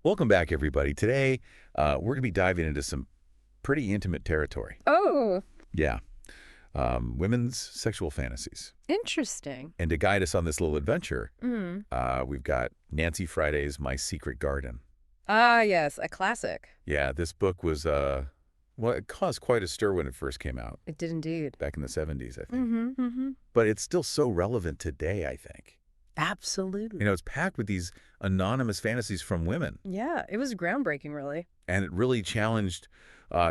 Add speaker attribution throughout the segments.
Speaker 1: Welcome back, everybody. Today, we're going to be diving into some pretty intimate territory.
Speaker 2: Oh,
Speaker 1: Yeah. Women's sexual fantasies.
Speaker 2: interesting.
Speaker 1: And to guide us on this little adventure,
Speaker 2: Mm.
Speaker 1: we've got Nancy Friday's My Secret Garden.
Speaker 2: Ah, yes, a classic.
Speaker 1: Yeah, this book was, well, it caused quite a stir when it first came out,
Speaker 2: It did indeed.
Speaker 1: back in the 70s, I think.
Speaker 2: Mm-hmm.
Speaker 1: But it's still so relevant today, I think.
Speaker 2: Absolutely.
Speaker 1: You know, it's packed with these anonymous fantasies from women.
Speaker 2: Yeah, it was groundbreaking, really.
Speaker 1: And it really challenged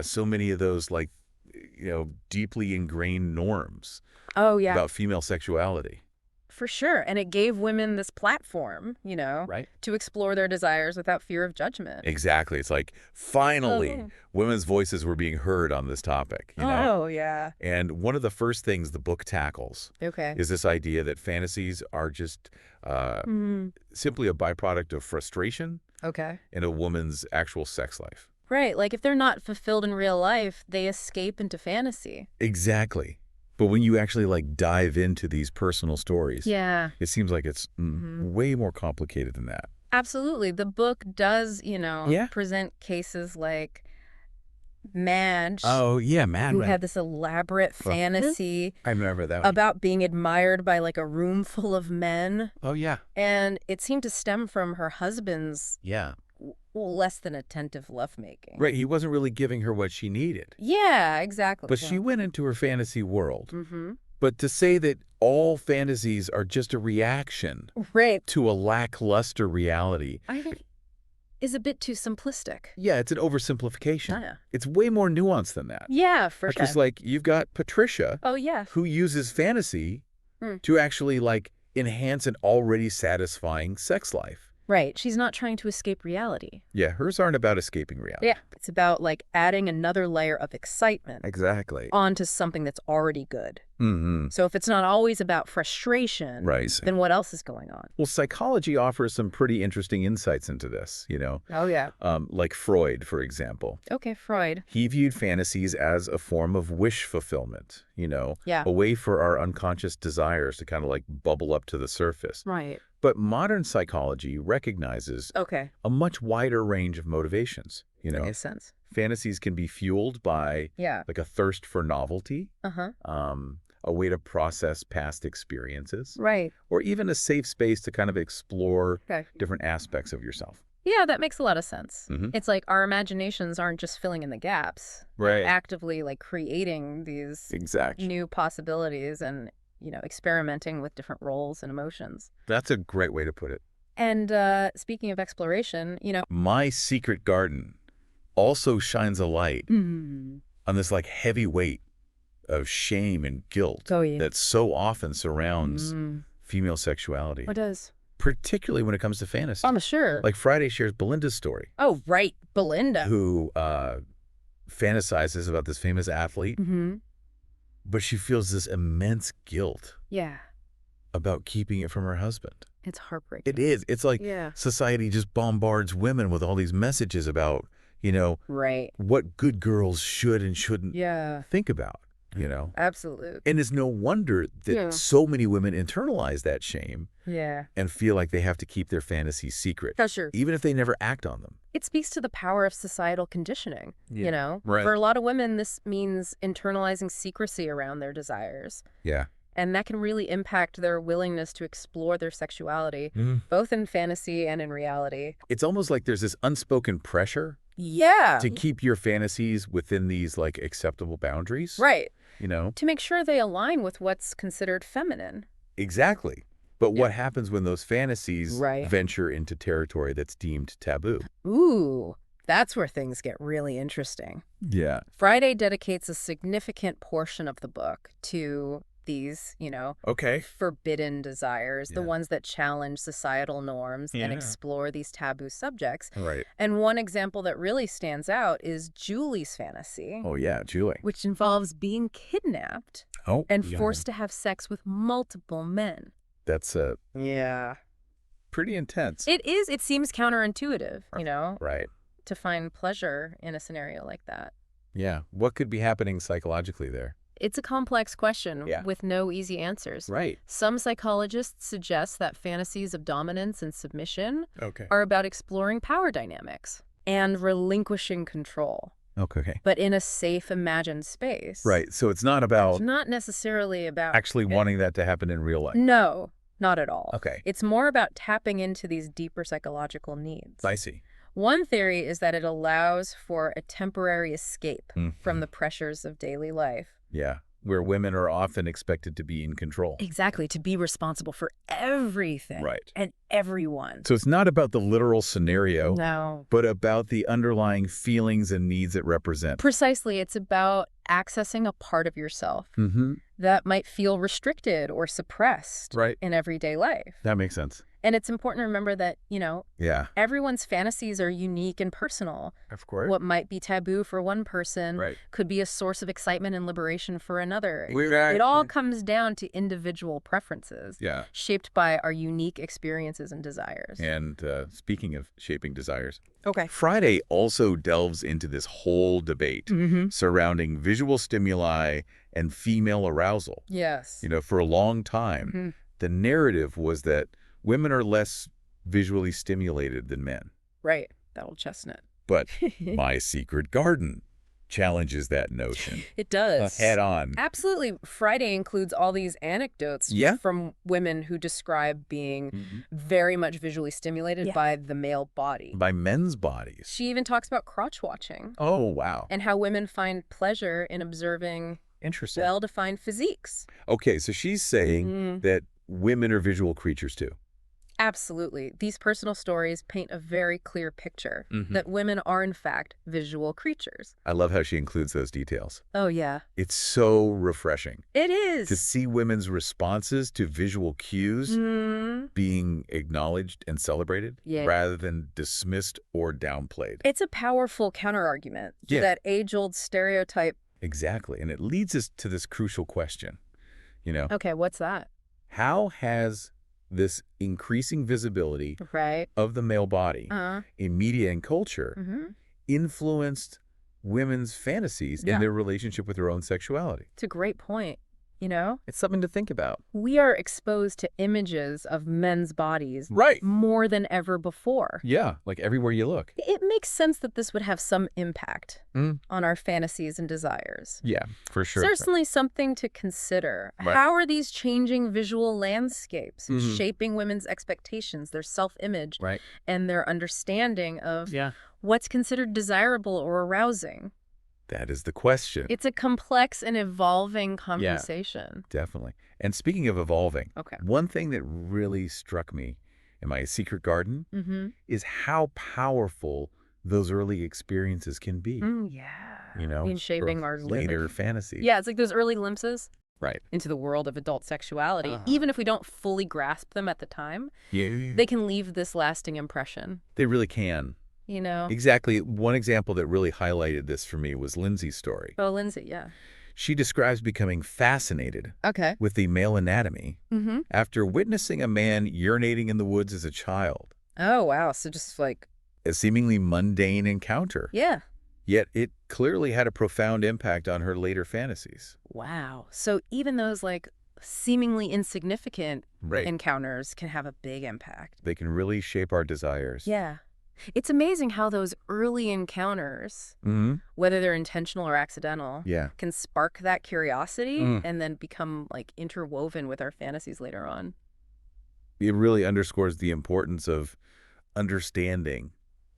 Speaker 1: so many of those, like, deeply ingrained norms
Speaker 2: Oh, yeah,
Speaker 1: about female sexuality.
Speaker 2: for sure. And it gave women this platform,
Speaker 1: Right.
Speaker 2: to explore their desires without fear of judgment.
Speaker 1: Exactly. It's like, finally,
Speaker 2: Oh.
Speaker 1: women's voices were being heard on this topic, you know?
Speaker 2: Oh, yeah.
Speaker 1: And one of the first things the book tackles
Speaker 2: Okay.
Speaker 1: is this idea that fantasies are just simply a byproduct of frustration
Speaker 2: Okay.
Speaker 1: in a woman's actual sex life.
Speaker 2: Right, like if they're not fulfilled in real life, they escape into fantasy.
Speaker 1: Exactly. But when you actually, like, dive into these personal stories,
Speaker 2: Yeah.
Speaker 1: it seems like it's way more complicated than that.
Speaker 2: Absolutely. The book does,
Speaker 1: Yeah.
Speaker 2: present cases like Madge,
Speaker 1: Oh, yeah,
Speaker 2: who had this elaborate fantasy
Speaker 1: I remember that one.
Speaker 2: about being admired by like a room full of men.
Speaker 1: Oh, yeah.
Speaker 2: And it seemed to stem from her husband's
Speaker 1: Yeah.
Speaker 2: less than attentive lovemaking.
Speaker 1: Right, he wasn't really giving her what she needed.
Speaker 2: Yeah, exactly.
Speaker 1: But she went into her fantasy world.
Speaker 2: Mm-hmm.
Speaker 1: But to say that all fantasies are just a reaction
Speaker 2: Right.
Speaker 1: to a lackluster reality,
Speaker 2: I think is a bit too simplistic.
Speaker 1: yeah, it's an oversimplification.
Speaker 2: Yeah.
Speaker 1: It's way more nuanced than that.
Speaker 2: Yeah, for sure.
Speaker 1: Because, like, you've got Patricia,
Speaker 2: Oh, yeah.
Speaker 1: who uses fantasy
Speaker 2: Mm.
Speaker 1: to actually, like, enhance an already satisfying sex life.
Speaker 2: Right. She's not trying to escape reality.
Speaker 1: Yeah, hers aren't about escaping reality.
Speaker 2: Yeah. It's about like adding another layer of excitement
Speaker 1: Exactly.
Speaker 2: onto something that's already good.
Speaker 1: Mm-hmm.
Speaker 2: So if it's not always about frustration,
Speaker 1: Right.
Speaker 2: then what else is going on?
Speaker 1: Well, psychology offers some pretty interesting insights into this,
Speaker 2: Oh, yeah.
Speaker 1: like Freud, for example.
Speaker 2: Okay, Freud.
Speaker 1: He viewed fantasies as a form of wish fulfillment,
Speaker 2: Yeah.
Speaker 1: a way for our unconscious desires to kind of like bubble up to the surface.
Speaker 2: Right.
Speaker 1: But modern psychology recognizes
Speaker 2: Okay.
Speaker 1: a much wider range of motivations.
Speaker 2: That makes sense.
Speaker 1: Fantasies can be fueled by
Speaker 2: Yeah.
Speaker 1: like a thirst for novelty,
Speaker 2: Uh-huh.
Speaker 1: a way to process past experiences,
Speaker 2: Right.
Speaker 1: or even a safe space to kind of explore
Speaker 2: Okay.
Speaker 1: different aspects of yourself.
Speaker 2: Yeah, that makes a lot of sense.
Speaker 1: Mhm.
Speaker 2: It's like our imaginations aren't just filling in the gaps.
Speaker 1: Right.
Speaker 2: Actively like creating these
Speaker 1: Exactly.
Speaker 2: new possibilities and, experimenting with different roles and emotions.
Speaker 1: That's a great way to put it.
Speaker 2: And speaking of exploration,
Speaker 1: My Secret Garden also shines a light on this like heavy weight of shame and guilt
Speaker 2: Oh, yeah.
Speaker 1: that so often surrounds female sexuality,
Speaker 2: What does?
Speaker 1: particularly when it comes to fantasy.
Speaker 2: I'm sure.
Speaker 1: Like Friday shares Belinda's story,
Speaker 2: Oh, right. Belinda.
Speaker 1: who fantasizes about this famous athlete,
Speaker 2: Mm-hmm.
Speaker 1: but she feels this immense guilt
Speaker 2: Yeah.
Speaker 1: about keeping it from her husband.
Speaker 2: It's heartbreaking.
Speaker 1: It is. It's like
Speaker 2: Yeah.
Speaker 1: society just bombards women with all these messages about,
Speaker 2: Right.
Speaker 1: what good girls should and shouldn't
Speaker 2: Yeah.
Speaker 1: think about,
Speaker 2: Absolutely.
Speaker 1: And it's no wonder that
Speaker 2: Yeah.
Speaker 1: so many women internalize that shame
Speaker 2: Yeah.
Speaker 1: and feel like they have to keep their fantasies secret,
Speaker 2: For sure.
Speaker 1: even if they never act on them.
Speaker 2: It speaks to the power of societal conditioning,
Speaker 1: Right.
Speaker 2: For a lot of women, this means internalizing secrecy around their desires.
Speaker 1: Yeah.
Speaker 2: And that can really impact their willingness to explore their sexuality, both in fantasy and in reality.
Speaker 1: It's almost like there's this unspoken pressure
Speaker 2: Yeah.
Speaker 1: to keep your fantasies within these like acceptable boundaries.
Speaker 2: Right.
Speaker 1: You know?
Speaker 2: To make sure they align with what's considered feminine.
Speaker 1: Exactly. But what happens when those fantasies
Speaker 2: Right.
Speaker 1: venture into territory that's deemed taboo?
Speaker 2: Ooh, that's where things get really interesting.
Speaker 1: Yeah.
Speaker 2: Friday dedicates a significant portion of the book to these,
Speaker 1: Okay.
Speaker 2: forbidden desires, the
Speaker 1: Yeah.
Speaker 2: ones that challenge societal norms and
Speaker 1: Yeah.
Speaker 2: explore these taboo subjects.
Speaker 1: Right.
Speaker 2: And one example that really stands out is Julie's fantasy,
Speaker 1: Oh, yeah, Julie.
Speaker 2: which involves being kidnapped
Speaker 1: Oh.
Speaker 2: and
Speaker 1: yeah.
Speaker 2: forced to have sex with multiple men.
Speaker 1: That's
Speaker 2: Yeah.
Speaker 1: pretty intense.
Speaker 2: It is. It seems counterintuitive,
Speaker 1: Right.
Speaker 2: to find pleasure in a scenario like that.
Speaker 1: Yeah. What could be happening psychologically there?
Speaker 2: It's a complex question
Speaker 1: Yeah.
Speaker 2: with no easy answers.
Speaker 1: Right.
Speaker 2: Some psychologists suggest that fantasies of dominance and submission
Speaker 1: Okay.
Speaker 2: are about exploring power dynamics and relinquishing control,
Speaker 1: Okay.
Speaker 2: but in a safe, imagined space.
Speaker 1: Right. So it's not
Speaker 2: It's
Speaker 1: about
Speaker 2: not necessarily about
Speaker 1: actually wanting that to happen in real life.
Speaker 2: No, not at all.
Speaker 1: Okay.
Speaker 2: It's more about tapping into these deeper psychological needs.
Speaker 1: I see.
Speaker 2: One theory is that it allows for a temporary escape
Speaker 1: Mhm.
Speaker 2: from the pressures of daily life.
Speaker 1: Yeah. Where women are often expected to be in control.
Speaker 2: Exactly, to be responsible for everything.
Speaker 1: Right.
Speaker 2: And everyone.
Speaker 1: So it's not about the literal scenario,
Speaker 2: No.
Speaker 1: but about the underlying feelings and needs it represents.
Speaker 2: Precisely, it's about accessing a part of yourself
Speaker 1: Mm-hmm.
Speaker 2: that might feel restricted or suppressed
Speaker 1: Right.
Speaker 2: in everyday life.
Speaker 1: That makes sense.
Speaker 2: And it's important to remember that,
Speaker 1: Yeah.
Speaker 2: everyone's fantasies are unique and personal.
Speaker 1: Of course.
Speaker 2: What might be taboo for one person
Speaker 1: Right.
Speaker 2: could be a source of excitement and liberation for another.
Speaker 1: We're
Speaker 2: It all comes down to individual preferences,
Speaker 1: Yeah.
Speaker 2: shaped by our unique experiences and desires.
Speaker 1: And speaking of shaping desires,
Speaker 2: Okay.
Speaker 1: Friday also delves into this whole debate
Speaker 2: Mm-hmm.
Speaker 1: surrounding visual stimuli and female arousal.
Speaker 2: Yes.
Speaker 1: For a long time,
Speaker 2: Mhm.
Speaker 1: the narrative was that women are less visually stimulated than men.
Speaker 2: Right. That old chestnut.
Speaker 1: But My Secret Garden challenges that notion
Speaker 2: It does.
Speaker 1: head on.
Speaker 2: Absolutely. Friday includes all these anecdotes
Speaker 1: Yeah.
Speaker 2: from women who describe being very much visually stimulated by the male body.
Speaker 1: By men's bodies.
Speaker 2: She even talks about crotch watching
Speaker 1: Oh, wow.
Speaker 2: and how women find pleasure in observing
Speaker 1: Interesting.
Speaker 2: well-defined physiques.
Speaker 1: Okay, so she's saying that women are visual creatures too.
Speaker 2: Absolutely. These personal stories paint a very clear picture
Speaker 1: Mhm.
Speaker 2: that women are, in fact, visual creatures.
Speaker 1: I love how she includes those details.
Speaker 2: Oh, yeah.
Speaker 1: It's so refreshing
Speaker 2: It
Speaker 1: to
Speaker 2: is.
Speaker 1: see women's responses to visual cues
Speaker 2: Mm.
Speaker 1: being acknowledged and celebrated
Speaker 2: Yeah.
Speaker 1: rather than dismissed or downplayed.
Speaker 2: It's a powerful counterargument to
Speaker 1: Yeah.
Speaker 2: that age-old stereotype.
Speaker 1: Exactly. And it leads us to this crucial question.
Speaker 2: Okay, what's that?
Speaker 1: How has this increasing visibility
Speaker 2: Right.
Speaker 1: of the male body
Speaker 2: Uh-huh.
Speaker 1: in media and culture
Speaker 2: Mm-hmm.
Speaker 1: influenced women's fantasies
Speaker 2: Yeah.
Speaker 1: in their relationship with their own sexuality?
Speaker 2: It's a great point.
Speaker 1: It's something to think about.
Speaker 2: We are exposed to images of men's bodies
Speaker 1: Right.
Speaker 2: more than ever before.
Speaker 1: Yeah, like everywhere you look.
Speaker 2: It makes sense that this would have some impact
Speaker 1: Mm.
Speaker 2: on our fantasies and desires.
Speaker 1: Yeah, for sure.
Speaker 2: Certainly something to consider.
Speaker 1: Right.
Speaker 2: How are these changing visual landscapes
Speaker 1: Mhm.
Speaker 2: shaping women's expectations, their self-image,
Speaker 1: Right.
Speaker 2: and their understanding of
Speaker 1: Yeah.
Speaker 2: what's considered desirable or arousing?
Speaker 1: That is the question.
Speaker 2: It's a complex and evolving conversation.
Speaker 1: Definitely. And speaking of evolving,
Speaker 2: Okay.
Speaker 1: one thing that really struck me in My Secret Garden
Speaker 2: Mm-hmm.
Speaker 1: is how powerful those early experiences can be,
Speaker 2: Yeah.
Speaker 1: for
Speaker 2: In shaping our
Speaker 1: later fantasies.
Speaker 2: Yeah, it's like those early glimpses
Speaker 1: Right.
Speaker 2: into the world of adult sexuality.
Speaker 1: Uh-huh.
Speaker 2: Even if we don't fully grasp them at the time,
Speaker 1: Yeah.
Speaker 2: they can leave this lasting impression.
Speaker 1: They really can. Exactly. One example that really highlighted this for me was Lindsay's story.
Speaker 2: Oh, Lindsay, yeah.
Speaker 1: She describes becoming fascinated
Speaker 2: Okay.
Speaker 1: with the male anatomy
Speaker 2: Mm-hmm.
Speaker 1: after witnessing a man urinating in the woods as a child.
Speaker 2: Oh, wow. So just like,
Speaker 1: A seemingly mundane encounter.
Speaker 2: yeah.
Speaker 1: Yet it clearly had a profound impact on her later fantasies.
Speaker 2: Wow. So even those like seemingly insignificant
Speaker 1: Right.
Speaker 2: encounters can have a big impact.
Speaker 1: They can really shape our desires.
Speaker 2: Yeah. It's amazing how those early encounters,
Speaker 1: Mm-hmm.
Speaker 2: whether they're intentional or accidental,
Speaker 1: Yeah.
Speaker 2: can spark that curiosity
Speaker 1: Mm.
Speaker 2: and then become like interwoven with our fantasies later on.
Speaker 1: It really underscores the importance of understanding,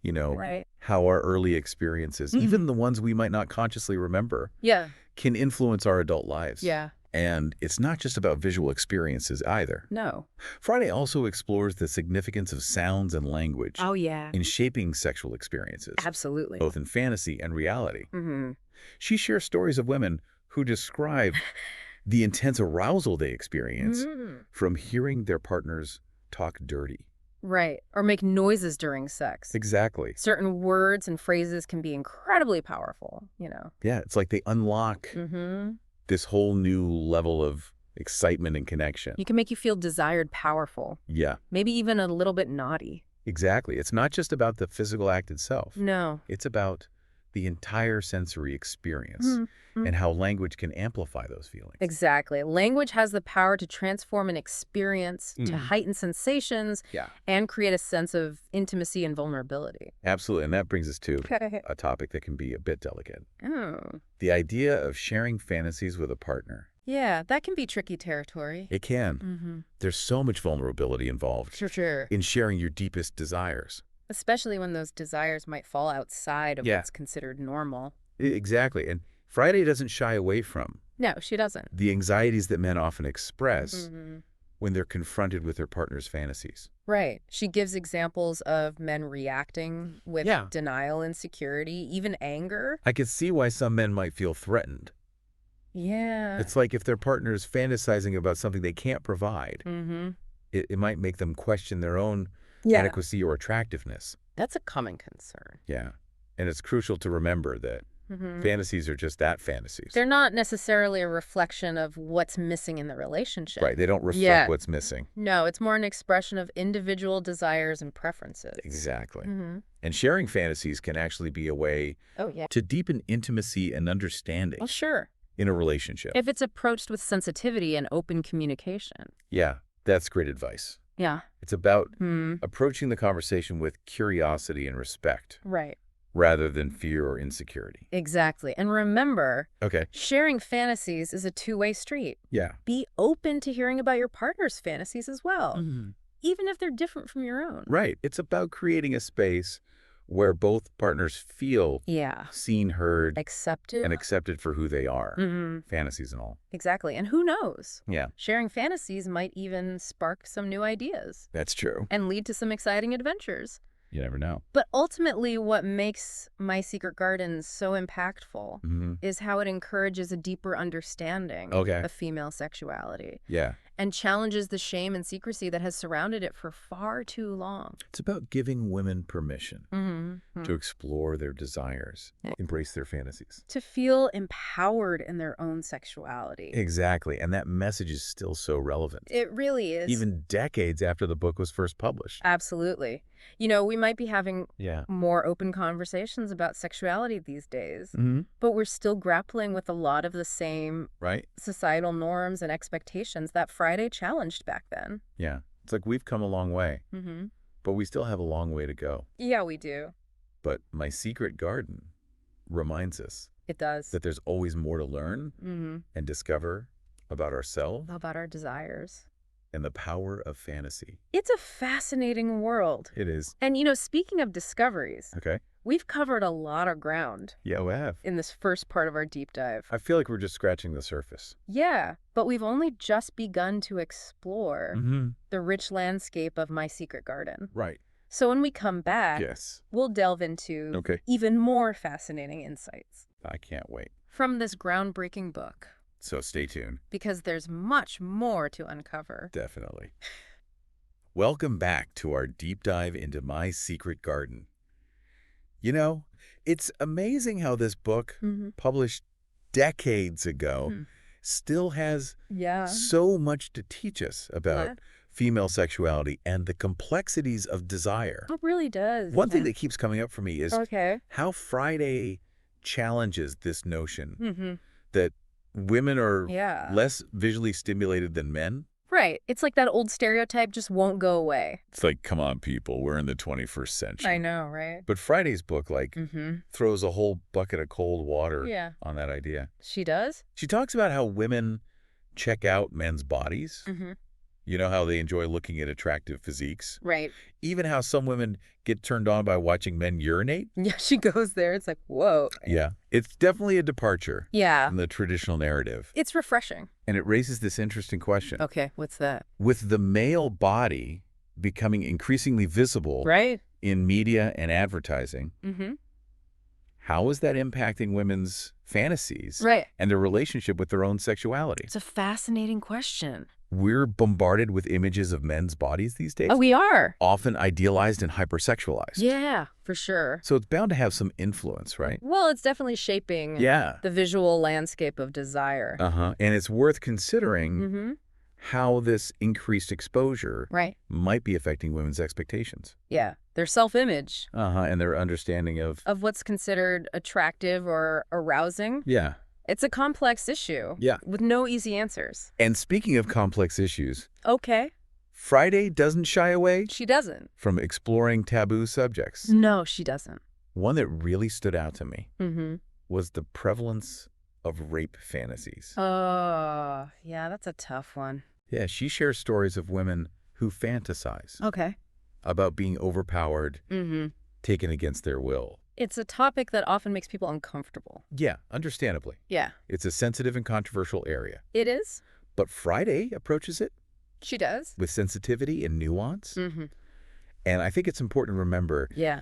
Speaker 2: Right.
Speaker 1: how our early experiences,
Speaker 2: Mhm.
Speaker 1: even the ones we might not consciously remember,
Speaker 2: Yeah.
Speaker 1: can influence our adult lives.
Speaker 2: Yeah.
Speaker 1: And it's not just about visual experiences either.
Speaker 2: No.
Speaker 1: Friday also explores the significance of sounds and language
Speaker 2: Oh, yeah.
Speaker 1: in shaping sexual experiences,
Speaker 2: Absolutely.
Speaker 1: both in fantasy and reality.
Speaker 2: Mm-hmm.
Speaker 1: She shares stories of women who describe the intense arousal they experience from hearing their partners talk dirty.
Speaker 2: Right. Or make noises during sex.
Speaker 1: Exactly.
Speaker 2: Certain words and phrases can be incredibly powerful,
Speaker 1: Yeah, it's like they unlock
Speaker 2: Mm-hmm.
Speaker 1: this whole new level of excitement and connection.
Speaker 2: You can make you feel desired, powerful,
Speaker 1: Yeah,
Speaker 2: maybe even a little bit naughty.
Speaker 1: exactly. It's not just about the physical act itself.
Speaker 2: No.
Speaker 1: It's about the entire sensory experience
Speaker 2: Mm-hmm.
Speaker 1: and how language can amplify those feelings.
Speaker 2: Exactly. Language has the power to transform an experience, to heighten sensations,
Speaker 1: Yeah,
Speaker 2: and create a sense of intimacy and vulnerability.
Speaker 1: absolutely. And that brings us to
Speaker 2: Okay.
Speaker 1: a topic that can be a bit delicate.
Speaker 2: Oh.
Speaker 1: The idea of sharing fantasies with a partner.
Speaker 2: Yeah, that can be tricky territory.
Speaker 1: It can.
Speaker 2: Mm-hmm.
Speaker 1: There's so much vulnerability involved
Speaker 2: For sure.
Speaker 1: in sharing your deepest desires.
Speaker 2: Especially when those desires might fall outside of
Speaker 1: Yeah.
Speaker 2: what's considered normal.
Speaker 1: Exactly. And Friday doesn't shy away from
Speaker 2: No, she doesn't.
Speaker 1: the anxieties that men often express
Speaker 2: Mm-hmm.
Speaker 1: when they're confronted with their partner's fantasies.
Speaker 2: Right. She gives examples of men reacting with
Speaker 1: Yeah.
Speaker 2: denial, insecurity, even anger.
Speaker 1: I can see why some men might feel threatened.
Speaker 2: Yeah.
Speaker 1: It's like if their partner is fantasizing about something they can't provide,
Speaker 2: Mm-hmm.
Speaker 1: it might make them question their own
Speaker 2: Yeah.
Speaker 1: adequacy or attractiveness.
Speaker 2: That's a common concern.
Speaker 1: Yeah. And it's crucial to remember that
Speaker 2: Mm-hmm.
Speaker 1: fantasies are just that, fantasies.
Speaker 2: They're not necessarily a reflection of what's missing in the relationship.
Speaker 1: Right. They don't reflect
Speaker 2: Yeah.
Speaker 1: what's missing.
Speaker 2: No, it's more an expression of individual desires and preferences.
Speaker 1: Exactly.
Speaker 2: Mm-hmm.
Speaker 1: And sharing fantasies can actually be a way
Speaker 2: Oh, yeah.
Speaker 1: to deepen intimacy and understanding
Speaker 2: Well, sure.
Speaker 1: in a relationship.
Speaker 2: If it's approached with sensitivity and open communication.
Speaker 1: Yeah, that's great advice.
Speaker 2: Yeah.
Speaker 1: It's about
Speaker 2: Hmm.
Speaker 1: approaching the conversation with curiosity and respect
Speaker 2: Right.
Speaker 1: rather than fear or insecurity.
Speaker 2: Exactly. And remember,
Speaker 1: Okay.
Speaker 2: sharing fantasies is a two-way street.
Speaker 1: Yeah.
Speaker 2: Be open to hearing about your partner's fantasies as well,
Speaker 1: Mm-hmm.
Speaker 2: even if they're different from your own.
Speaker 1: Right. It's about creating a space where both partners feel
Speaker 2: Yeah.
Speaker 1: seen, heard,
Speaker 2: Accepted.
Speaker 1: and accepted for who they are,
Speaker 2: Mm-hmm.
Speaker 1: fantasies and all.
Speaker 2: Exactly. And who knows?
Speaker 1: Yeah,
Speaker 2: Sharing fantasies might even spark some new ideas
Speaker 1: that's true.
Speaker 2: and lead to some exciting adventures.
Speaker 1: You never know.
Speaker 2: But ultimately, what makes My Secret Garden so impactful
Speaker 1: Mm-hmm.
Speaker 2: is how it encourages a deeper understanding
Speaker 1: Okay.
Speaker 2: of female sexuality
Speaker 1: Yeah.
Speaker 2: and challenges the shame and secrecy that has surrounded it for far too long.
Speaker 1: It's about giving women permission
Speaker 2: Mm-hmm.
Speaker 1: to explore their desires,
Speaker 2: Yeah.
Speaker 1: embrace their fantasies.
Speaker 2: To feel empowered in their own sexuality.
Speaker 1: Exactly. And that message is still so relevant,
Speaker 2: It really is.
Speaker 1: even decades after the book was first published.
Speaker 2: Absolutely. You know, we might be having
Speaker 1: Yeah.
Speaker 2: more open conversations about sexuality these days,
Speaker 1: Mm-hmm.
Speaker 2: but we're still grappling with a lot of the same
Speaker 1: Right?
Speaker 2: societal norms and expectations that Friday challenged back then.
Speaker 1: Yeah. It's like we've come a long way,
Speaker 2: Mm-hmm.
Speaker 1: but we still have a long way to go.
Speaker 2: Yeah, we do.
Speaker 1: But My Secret Garden reminds us
Speaker 2: It does.
Speaker 1: that there's always more to learn
Speaker 2: Mm-hmm.
Speaker 1: and discover about ourselves
Speaker 2: About our desires.
Speaker 1: and the power of fantasy.
Speaker 2: It's a fascinating world.
Speaker 1: It is.
Speaker 2: And, you know, speaking of discoveries,
Speaker 1: Okay.
Speaker 2: we've covered a lot of ground
Speaker 1: Yeah, we have.
Speaker 2: in this first part of our deep dive.
Speaker 1: I feel like we're just scratching the surface.
Speaker 2: Yeah, but we've only just begun to explore
Speaker 1: Mm-hmm.
Speaker 2: the rich landscape of My Secret Garden.
Speaker 1: Right.
Speaker 2: So when we come back,
Speaker 1: Yes.
Speaker 2: we'll delve into
Speaker 1: Okay.
Speaker 2: even more fascinating insights
Speaker 1: I can't wait.
Speaker 2: from this groundbreaking book,
Speaker 1: So stay tuned.
Speaker 2: because there's much more to uncover.
Speaker 1: Definitely. Welcome back to our deep dive into My Secret Garden. You know, it's amazing how this book,
Speaker 2: Mm-hmm.
Speaker 1: published decades ago,
Speaker 2: Hmm.
Speaker 1: still has
Speaker 2: Yeah.
Speaker 1: so much to teach us about
Speaker 2: Yeah.
Speaker 1: female sexuality and the complexities of desire.
Speaker 2: It really does.
Speaker 1: One thing that keeps coming up for me is
Speaker 2: Okay.
Speaker 1: how Friday challenges this notion
Speaker 2: Mm-hmm.
Speaker 1: that women are
Speaker 2: Yeah.
Speaker 1: less visually stimulated than men.
Speaker 2: Right. It's like that old stereotype just won't go away.
Speaker 1: It's like, come on, people, we're in the 21st century.
Speaker 2: I know, right?
Speaker 1: But Friday's book, like,
Speaker 2: Mm-hmm.
Speaker 1: throws a whole bucket of cold water
Speaker 2: Yeah.
Speaker 1: on that idea.
Speaker 2: She does?
Speaker 1: She talks about how women check out men's bodies.
Speaker 2: Mm-hmm.
Speaker 1: You know, how they enjoy looking at attractive physiques.
Speaker 2: Right.
Speaker 1: Even how some women get turned on by watching men urinate.
Speaker 2: Yeah, she goes there. It's like, whoa.
Speaker 1: Yeah. It's definitely a departure
Speaker 2: Yeah.
Speaker 1: from the traditional narrative.
Speaker 2: It's refreshing.
Speaker 1: And it raises this interesting question.
Speaker 2: Okay, what's that?
Speaker 1: With the male body becoming increasingly visible
Speaker 2: Right?
Speaker 1: in media and advertising,
Speaker 2: Mm-hmm.
Speaker 1: how is that impacting women's fantasies
Speaker 2: Right.
Speaker 1: and their relationship with their own sexuality?
Speaker 2: It's a fascinating question.
Speaker 1: We're bombarded with images of men's bodies these days,
Speaker 2: Oh, we are.
Speaker 1: often idealized and hypersexualized.
Speaker 2: Yeah, for sure.
Speaker 1: So it's bound to have some influence, right?
Speaker 2: Well, it's definitely shaping
Speaker 1: Yeah.
Speaker 2: the visual landscape of desire.
Speaker 1: Uh-huh. And it's worth considering
Speaker 2: Mm-hmm.
Speaker 1: how this increased exposure
Speaker 2: Right.
Speaker 1: might be affecting women's expectations.
Speaker 2: Yeah. Their self-image
Speaker 1: And their understanding of...
Speaker 2: of what's considered attractive or arousing.
Speaker 1: Yeah.
Speaker 2: It's a complex issue.
Speaker 1: Yeah.
Speaker 2: With no easy answers.
Speaker 1: And speaking of complex issues,
Speaker 2: Okay.
Speaker 1: Friday doesn't shy away
Speaker 2: She doesn't.
Speaker 1: from exploring taboo subjects.
Speaker 2: No, she doesn't.
Speaker 1: One that really stood out to me
Speaker 2: Mm-hmm.
Speaker 1: was the prevalence of rape fantasies.
Speaker 2: Oh, yeah, that's a tough one.
Speaker 1: Yeah, she shares stories of women who fantasize
Speaker 2: Okay.
Speaker 1: about being overpowered,
Speaker 2: Mm-hmm.
Speaker 1: taken against their will.
Speaker 2: It's a topic that often makes people uncomfortable.
Speaker 1: Yeah, understandably.
Speaker 2: Yeah.
Speaker 1: It's a sensitive and controversial area.
Speaker 2: It is?
Speaker 1: But Friday approaches it
Speaker 2: She does?
Speaker 1: with sensitivity and nuance.
Speaker 2: Mm-hmm.
Speaker 1: And I think it's important to remember
Speaker 2: Yeah.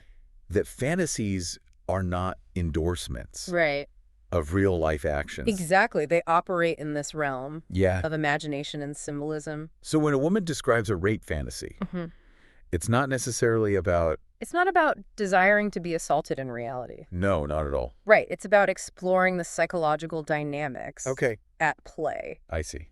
Speaker 1: that fantasies are not endorsements
Speaker 2: Right.
Speaker 1: of real-life actions.
Speaker 2: Exactly. They operate in this realm
Speaker 1: Yeah.
Speaker 2: of imagination and symbolism.
Speaker 1: So when a woman describes a rape fantasy,
Speaker 2: Mm-hmm.
Speaker 1: it's not necessarily about...
Speaker 2: It's not about desiring to be assaulted in reality.
Speaker 1: No, not at all.
Speaker 2: Right. It's about exploring the psychological dynamics
Speaker 1: Okay,
Speaker 2: at play.
Speaker 1: I see.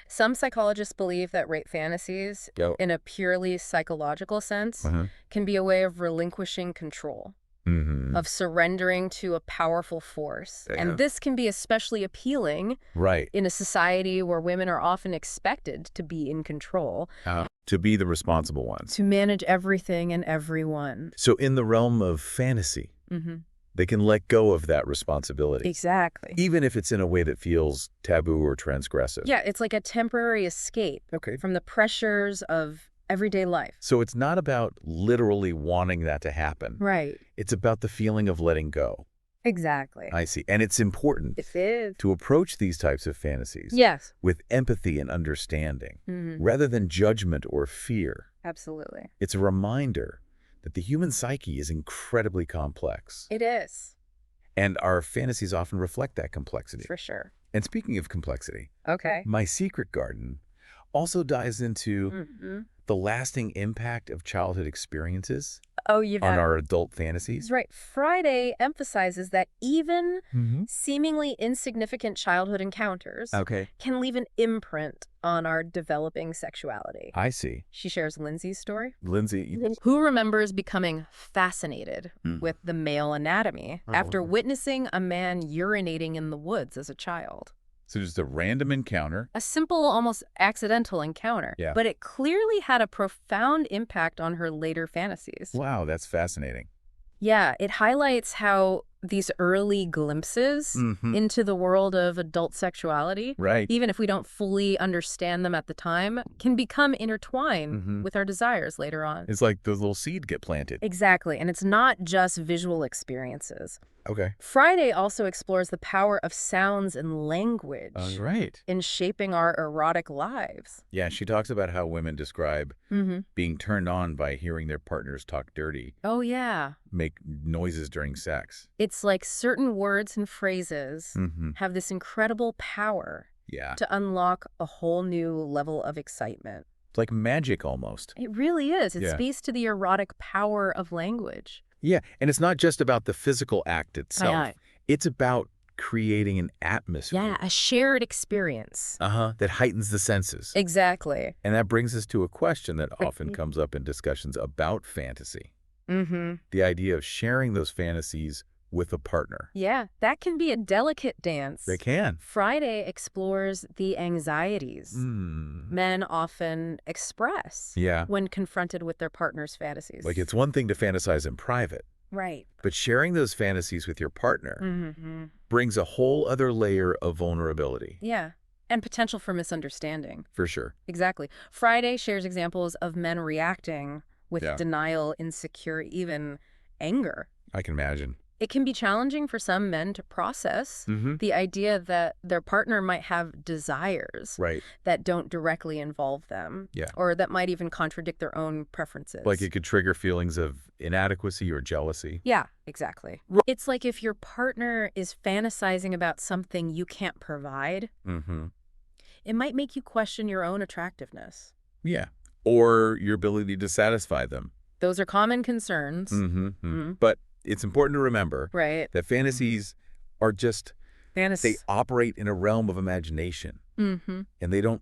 Speaker 2: Some psychologists believe that rape fantasies,
Speaker 1: Go.
Speaker 2: in a purely psychological sense, can be a way of relinquishing control,
Speaker 1: Mm-hmm.
Speaker 2: of surrendering to a powerful force.
Speaker 1: Yeah.
Speaker 2: And this can be especially appealing
Speaker 1: Right.
Speaker 2: in a society where women are often expected to be in control,
Speaker 1: To be the responsible ones.
Speaker 2: to manage everything and everyone.
Speaker 1: So in the realm of fantasy,
Speaker 2: Mm-hmm.
Speaker 1: they can let go of that responsibility.
Speaker 2: Exactly.
Speaker 1: Even if it's in a way that feels taboo or transgressive.
Speaker 2: Yeah, it's like a temporary escape
Speaker 1: Okay.
Speaker 2: from the pressures of everyday life.
Speaker 1: So it's not about literally wanting that to happen.
Speaker 2: Right.
Speaker 1: It's about the feeling of letting go.
Speaker 2: Exactly.
Speaker 1: I see. And it's important
Speaker 2: It is.
Speaker 1: to approach these types of fantasies
Speaker 2: Yes.
Speaker 1: with empathy and understanding,
Speaker 2: Mm-hmm.
Speaker 1: rather than judgment or fear.
Speaker 2: Absolutely.
Speaker 1: It's a reminder that the human psyche is incredibly complex.
Speaker 2: It is,
Speaker 1: And our fantasies often reflect that complexity.
Speaker 2: for sure.
Speaker 1: And speaking of complexity,
Speaker 2: Okay.
Speaker 1: My Secret Garden also dives into
Speaker 2: Mm-hmm.
Speaker 1: the lasting impact of childhood experiences
Speaker 2: Oh, you've
Speaker 1: on
Speaker 2: got
Speaker 1: our adult fantasies.
Speaker 2: Right. Friday emphasizes that even
Speaker 1: Mm-hmm.
Speaker 2: seemingly insignificant childhood encounters
Speaker 1: Okay.
Speaker 2: can leave an imprint on our developing sexuality.
Speaker 1: I see.
Speaker 2: She shares Lindsay's story,
Speaker 1: Lindsay,
Speaker 2: who remembers becoming fascinated
Speaker 1: Mm.
Speaker 2: with the male anatomy
Speaker 1: Oh.
Speaker 2: after witnessing a man urinating in the woods as a child.
Speaker 1: so just a random encounter.
Speaker 2: A simple, almost accidental encounter.
Speaker 1: Yeah.
Speaker 2: But it clearly had a profound impact on her later fantasies.
Speaker 1: Wow, that's fascinating.
Speaker 2: Yeah, it highlights how these early glimpses
Speaker 1: Mm-hmm.
Speaker 2: into the world of adult sexuality,
Speaker 1: Right.
Speaker 2: even if we don't fully understand them at the time, can become intertwined
Speaker 1: Mhm.
Speaker 2: with our desires later on.
Speaker 1: It's like the little seed get planted.
Speaker 2: Exactly, and it's not just visual experiences.
Speaker 1: Okay.
Speaker 2: Friday also explores the power of sounds and language
Speaker 1: Right.
Speaker 2: in shaping our erotic lives.
Speaker 1: Yeah, she talks about how women describe
Speaker 2: Mm-hmm.
Speaker 1: being turned on by hearing their partners talk dirty,
Speaker 2: Oh, yeah.
Speaker 1: make noises during sex.
Speaker 2: It's like certain words and phrases
Speaker 1: Mm-hmm.
Speaker 2: have this incredible power
Speaker 1: Yeah.
Speaker 2: to unlock a whole new level of excitement.
Speaker 1: It's like magic almost.
Speaker 2: It really is. It
Speaker 1: Yeah.
Speaker 2: speaks to the erotic power of language.
Speaker 1: Yeah, and it's not just about the physical act itself.
Speaker 2: Aye, aye.
Speaker 1: It's about creating an atmosphere.
Speaker 2: Yeah, a shared experience.
Speaker 1: That heightens the senses.
Speaker 2: Exactly.
Speaker 1: And that brings us to a question that often comes up in discussions about fantasy.
Speaker 2: Mm-hmm.
Speaker 1: The idea of sharing those fantasies with a partner.
Speaker 2: Yeah, that can be a delicate dance.
Speaker 1: They can.
Speaker 2: Friday explores the anxieties
Speaker 1: Mm.
Speaker 2: men often express
Speaker 1: Yeah.
Speaker 2: when confronted with their partner's fantasies.
Speaker 1: Like it's one thing to fantasize in private,
Speaker 2: Right.
Speaker 1: but sharing those fantasies with your partner
Speaker 2: Mm-hmm.
Speaker 1: brings a whole other layer of vulnerability.
Speaker 2: Yeah, and potential for misunderstanding.
Speaker 1: For sure.
Speaker 2: Exactly. Friday shares examples of men reacting with
Speaker 1: Yeah.
Speaker 2: denial, insecurity, even anger.
Speaker 1: I can imagine.
Speaker 2: It can be challenging for some men to process
Speaker 1: Mm-hmm.
Speaker 2: the idea that their partner might have desires
Speaker 1: Right.
Speaker 2: that don't directly involve them.
Speaker 1: Yeah.
Speaker 2: Or that might even contradict their own preferences.
Speaker 1: Like it could trigger feelings of inadequacy or jealousy.
Speaker 2: Yeah, exactly. It's like if your partner is fantasizing about something you can't provide,
Speaker 1: Mm-hmm.
Speaker 2: it might make you question your own attractiveness.
Speaker 1: Yeah. Or your ability to satisfy them.
Speaker 2: Those are common concerns.
Speaker 1: Mm-hmm.
Speaker 2: Mhm.
Speaker 1: But it's important to remember
Speaker 2: Right.
Speaker 1: that fantasies are just,
Speaker 2: Fantasy.
Speaker 1: they operate in a realm of imagination.
Speaker 2: Mm-hmm.
Speaker 1: And they don't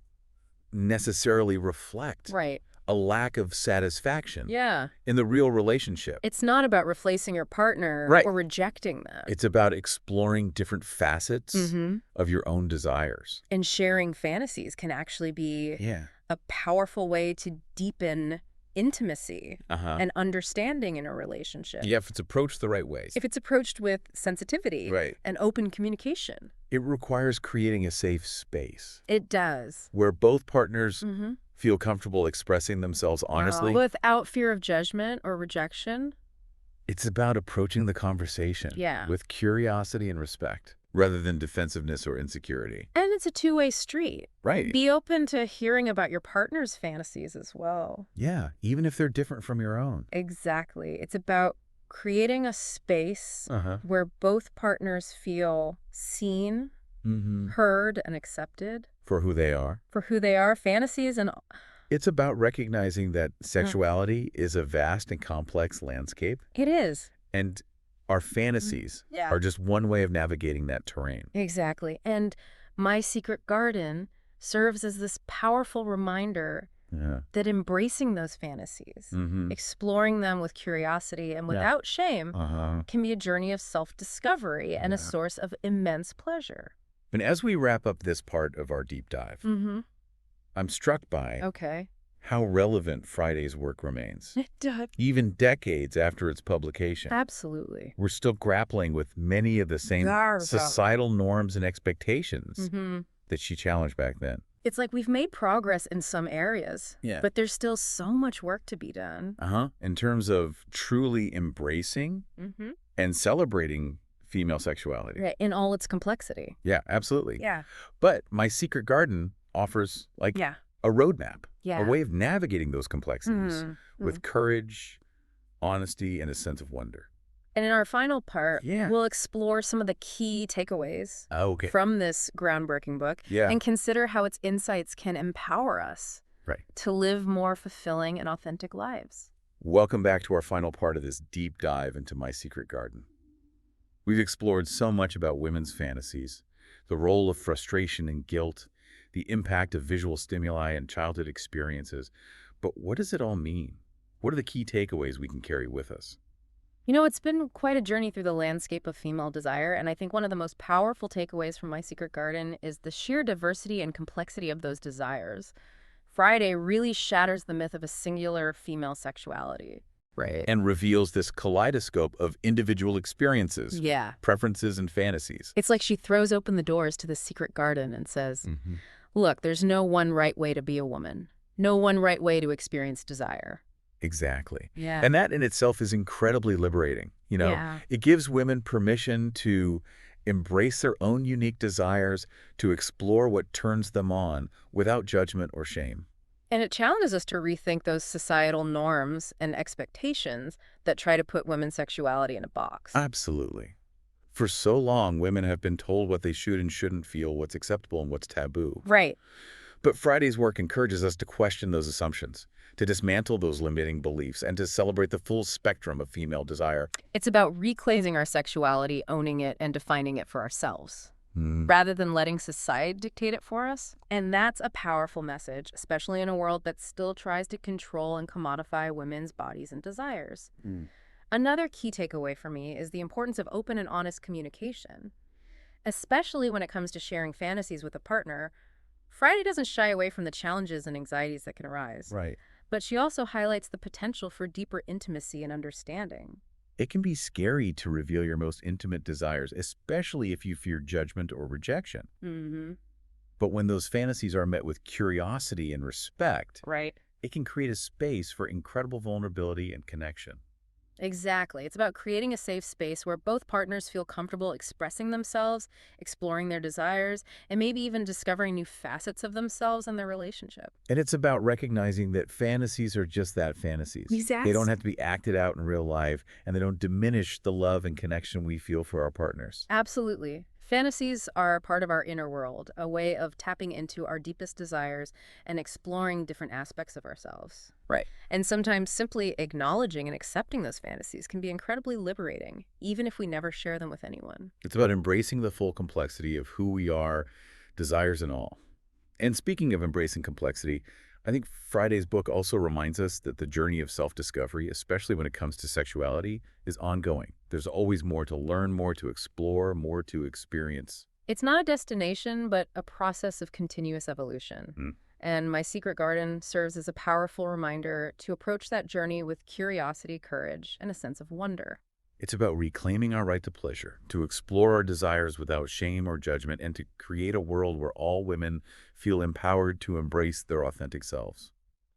Speaker 1: necessarily reflect
Speaker 2: Right.
Speaker 1: a lack of satisfaction
Speaker 2: Yeah.
Speaker 1: in the real relationship.
Speaker 2: It's not about replacing your partner
Speaker 1: Right.
Speaker 2: or rejecting them.
Speaker 1: It's about exploring different facets
Speaker 2: Mm-hmm.
Speaker 1: of your own desires.
Speaker 2: And sharing fantasies can actually be
Speaker 1: Yeah.
Speaker 2: a powerful way to deepen intimacy
Speaker 1: Uh-huh.
Speaker 2: and understanding in a relationship.
Speaker 1: Yeah, if it's approached the right way.
Speaker 2: If it's approached with sensitivity
Speaker 1: Right.
Speaker 2: and open communication.
Speaker 1: It requires creating a safe space
Speaker 2: It does.
Speaker 1: where both partners
Speaker 2: Mm-hmm.
Speaker 1: feel comfortable expressing themselves honestly.
Speaker 2: Without fear of judgment or rejection.
Speaker 1: It's about approaching the conversation
Speaker 2: Yeah.
Speaker 1: with curiosity and respect rather than defensiveness or insecurity.
Speaker 2: And it's a two-way street.
Speaker 1: Right.
Speaker 2: Be open to hearing about your partner's fantasies as well.
Speaker 1: Yeah, even if they're different from your own.
Speaker 2: Exactly. It's about creating a space
Speaker 1: Uh-huh.
Speaker 2: where both partners feel seen,
Speaker 1: Mm-hmm.
Speaker 2: heard, and accepted
Speaker 1: For who they are.
Speaker 2: for who they are. Fantasies and
Speaker 1: It's about recognizing that sexuality is a vast and complex landscape,
Speaker 2: it is.
Speaker 1: and our fantasies
Speaker 2: Yeah.
Speaker 1: are just one way of navigating that terrain.
Speaker 2: Exactly. And My Secret Garden serves as this powerful reminder
Speaker 1: Yeah.
Speaker 2: that embracing those fantasies,
Speaker 1: Mm-hmm.
Speaker 2: exploring them with curiosity and without shame,
Speaker 1: Uh-huh.
Speaker 2: can be a journey of self-discovery and a
Speaker 1: Yeah.
Speaker 2: source of immense pleasure.
Speaker 1: And as we wrap up this part of our deep dive,
Speaker 2: Mm-hmm.
Speaker 1: I'm struck by
Speaker 2: Okay.
Speaker 1: how relevant Friday's work remains.
Speaker 2: It does.
Speaker 1: Even decades after its publication,
Speaker 2: Absolutely.
Speaker 1: we're still grappling with many of the same societal norms and expectations
Speaker 2: Mm-hmm.
Speaker 1: that she challenged back then.
Speaker 2: It's like we've made progress in some areas,
Speaker 1: Yeah.
Speaker 2: but there's still so much work to be done.
Speaker 1: Uh-huh. In terms of truly embracing
Speaker 2: Mm-hmm.
Speaker 1: and celebrating female sexuality.
Speaker 2: Right. In all its complexity.
Speaker 1: Yeah, absolutely.
Speaker 2: Yeah.
Speaker 1: But My Secret Garden offers like
Speaker 2: Yeah.
Speaker 1: a roadmap,
Speaker 2: Yeah.
Speaker 1: a way of navigating those complexities
Speaker 2: Mhm.
Speaker 1: with courage, honesty, and a sense of wonder.
Speaker 2: And in our final part,
Speaker 1: Yeah.
Speaker 2: we'll explore some of the key takeaways
Speaker 1: Okay.
Speaker 2: from this groundbreaking book
Speaker 1: Yeah.
Speaker 2: and consider how its insights can empower us
Speaker 1: Right.
Speaker 2: to live more fulfilling and authentic lives.
Speaker 1: Welcome back to our final part of this deep dive into My Secret Garden. We've explored so much about women's fantasies, the role of frustration and guilt, the impact of visual stimuli and childhood experiences. But what does it all mean? What are the key takeaways we can carry with us?
Speaker 2: You know, it's been quite a journey through the landscape of female desire, and I think one of the most powerful takeaways from My Secret Garden is the sheer diversity and complexity of those desires. Friday really shatters the myth of a singular female sexuality. Right.
Speaker 1: And reveals this kaleidoscope of individual experiences,
Speaker 2: Yeah.
Speaker 1: preferences, and fantasies.
Speaker 2: It's like she throws open the doors to the secret garden and says, look, there's no one right way to be a woman. No one right way to experience desire.
Speaker 1: Exactly.
Speaker 2: Yeah.
Speaker 1: And that in itself is incredibly liberating. You know,
Speaker 2: Yeah.
Speaker 1: it gives women permission to embrace their own unique desires, to explore what turns them on without judgment or shame.
Speaker 2: And it challenges us to rethink those societal norms and expectations that try to put women's sexuality in a box.
Speaker 1: Absolutely. For so long, women have been told what they should and shouldn't feel, what's acceptable and what's taboo.
Speaker 2: Right.
Speaker 1: But Friday's work encourages us to question those assumptions, to dismantle those limiting beliefs, and to celebrate the full spectrum of female desire.
Speaker 2: It's about reclaiming our sexuality, owning it, and defining it for ourselves, rather than letting society dictate it for us. And that's a powerful message, especially in a world that still tries to control and commodify women's bodies and desires. Another key takeaway for me is the importance of open and honest communication, especially when it comes to sharing fantasies with a partner. Friday doesn't shy away from the challenges and anxieties that can arise,
Speaker 1: Right.
Speaker 2: but she also highlights the potential for deeper intimacy and understanding.
Speaker 1: It can be scary to reveal your most intimate desires, especially if you fear judgment or rejection.
Speaker 2: Mm-hmm.
Speaker 1: But when those fantasies are met with curiosity and respect,
Speaker 2: Right.
Speaker 1: it can create a space for incredible vulnerability and connection.
Speaker 2: Exactly. It's about creating a safe space where both partners feel comfortable expressing themselves, exploring their desires, and maybe even discovering new facets of themselves in their relationship.
Speaker 1: And it's about recognizing that fantasies are just that, fantasies.
Speaker 2: Exactly.
Speaker 1: They don't have to be acted out in real life, and they don't diminish the love and connection we feel for our partners.
Speaker 2: Absolutely. Fantasies are part of our inner world, a way of tapping into our deepest desires and exploring different aspects of ourselves.
Speaker 1: Right.
Speaker 2: And sometimes simply acknowledging and accepting those fantasies can be incredibly liberating, even if we never share them with anyone.
Speaker 1: It's about embracing the full complexity of who we are, desires and all. And speaking of embracing complexity, I think Friday's book also reminds us that the journey of self-discovery, especially when it comes to sexuality, is ongoing. There's always more to learn, more to explore, more to experience.
Speaker 2: It's not a destination, but a process of continuous evolution.
Speaker 1: Hmm.
Speaker 2: And My Secret Garden serves as a powerful reminder to approach that journey with curiosity, courage, and a sense of wonder.
Speaker 1: It's about reclaiming our right to pleasure, to explore our desires without shame or judgment, and to create a world where all women feel empowered to embrace their authentic selves.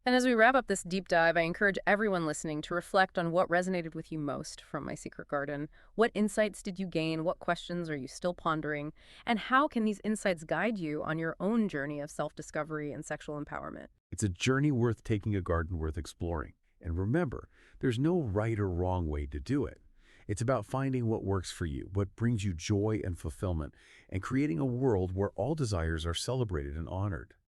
Speaker 2: And as we wrap up this deep dive, I encourage everyone listening to reflect on what resonated with you most from My Secret Garden. What insights did you gain? What questions are you still pondering? And how can these insights guide you on your own journey of self-discovery and sexual empowerment?
Speaker 1: It's a journey worth taking, a garden worth exploring. And remember, there's no right or wrong way to do it. It's about finding what works for you, what brings you joy and fulfillment, and creating a world where all desires are celebrated and honored.